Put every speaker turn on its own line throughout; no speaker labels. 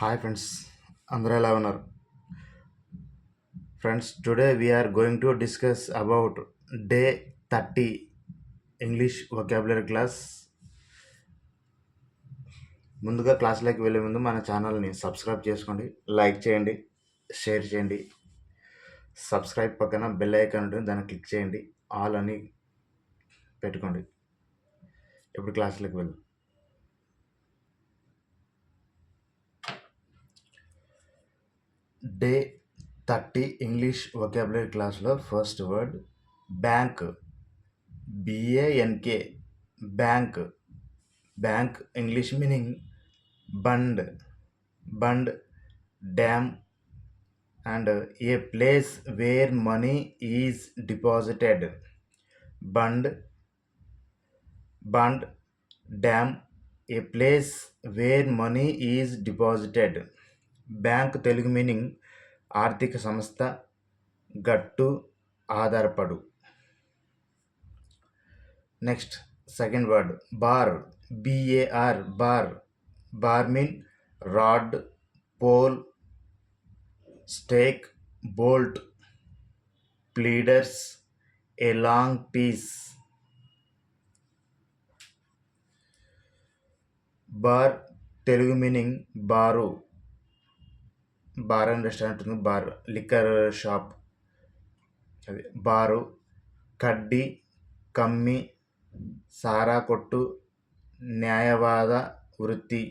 Hi friends, అందరూ ఎలా ఉన్నారు? Friends, today we are going to discuss about day 30 English vocabulary class. ముందుగా క్లాస్లోకి వెళ్ళే ముందు మన ఛానల్ని సబ్స్క్రైబ్ చేసుకోండి, లైక్ చేయండి, షేర్ చేయండి. సబ్స్క్రైబ్ పక్కన బెల్ ఐకాన్ ఉంటుంది, దాన్ని క్లిక్ చేయండి, ఆల్ అని పెట్టుకోండి. ఇప్పుడు క్లాస్లోకి వెళ్దాం. డే 30 ఇంగ్లీష్ వొకాబులరీ క్లాస్లో first word bank. BANK, bank. Bank English meaning bund, dam and a place where money is deposited. Bund, dam, a place where money is deposited. Bank Telugu meaning ఆర్థిక సంస్థ, గట్టు, ఆధారపడు. Next second word bar. BAR, bar mean rod, pole, stake, bolt, pleaders, a long piece. Bar Telugu meaning బారు. Bar and restaurant ఉంది, bar liquor shop, అది బారు. కడ్డీ, కమ్మి, సారా కొట్టు, న్యాయవాద వృత్తి.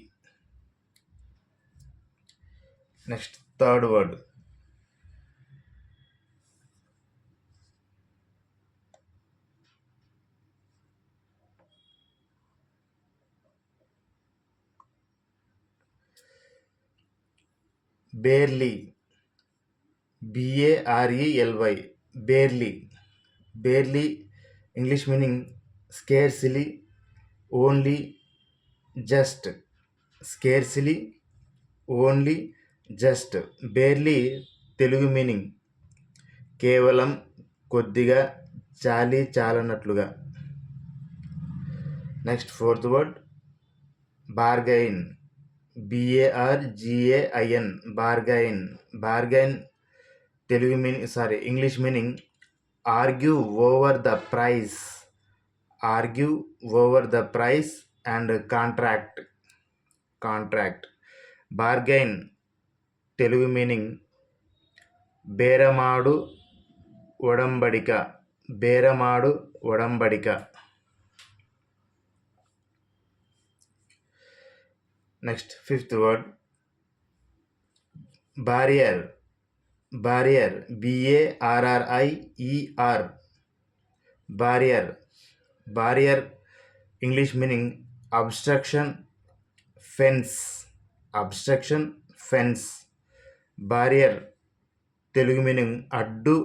Next third word barely. BARELY, barely English meaning scarcely, only, just. Scarcely, only, just. Barely Telugu meaning కేవలం, కొద్దిగా, చాలీ చాలనట్లుగా. Next fourth word bargain. BARGAIN, bargain Telugu meaning English meaning argue over the price and contract. Bargain Telugu meaning బేరమాడు, ఒడంబడిక. Next fifth word barrier. BARRIER, barrier English meaning obstruction, fence. Barrier Telugu meaning అడ్డు,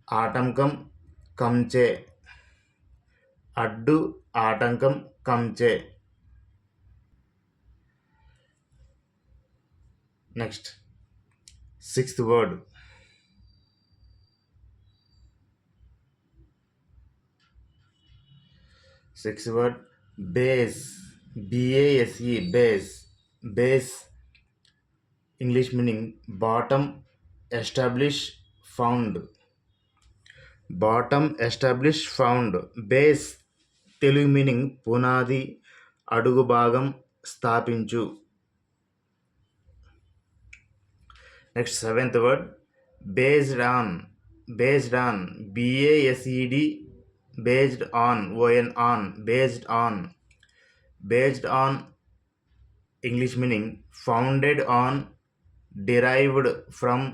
ఆటంకం, కంచె. Next sixth word base. BASE, base English meaning bottom, establish, found. Base Telugu meaning పునాది, అడుగు భాగం, స్థాపించు. Next seventh word based on. BASED, based on English meaning founded on, derived from,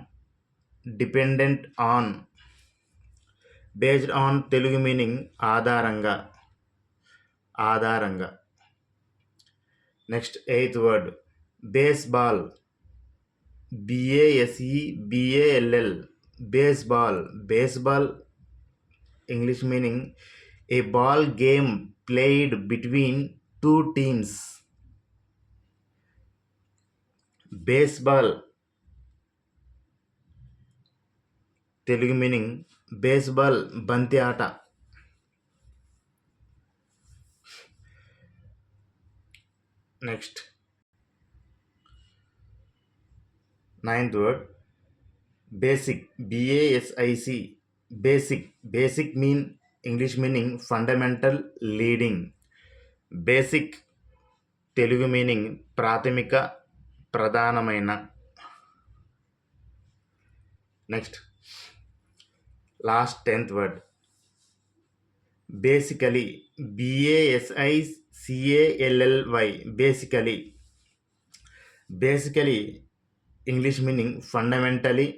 dependent on. Based on Telugu meaning ఆధారంగా. Next eighth word baseball. BASEBALL, baseball English meaning a ball game played between two teams. Baseball Telugu meaning baseball బంతి ఆట. Next Ninth word, basic, BASIC, basic. Basic mean English meaning fundamental, leading. Basic Telugu meaning ప్రాథమిక, ప్రధానమైన. Next last 10th word, basically, BASICALLY, basically. Basically English meaning fundamentally,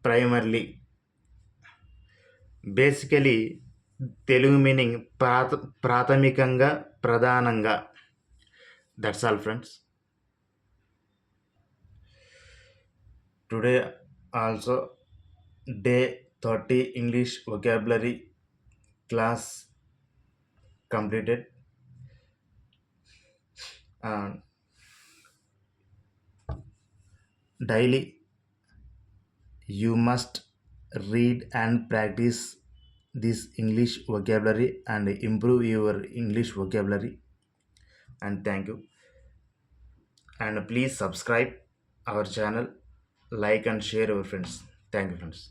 primarily. Basically Telugu meaning ప్రాథమికంగా, ప్రధానంగా. That's all friends. Today also day 30 English vocabulary class completed. Daily you must read and practice this English vocabulary and improve your English vocabulary. And thank you. And please subscribe our channel, like and share our friends. Thank you, friends.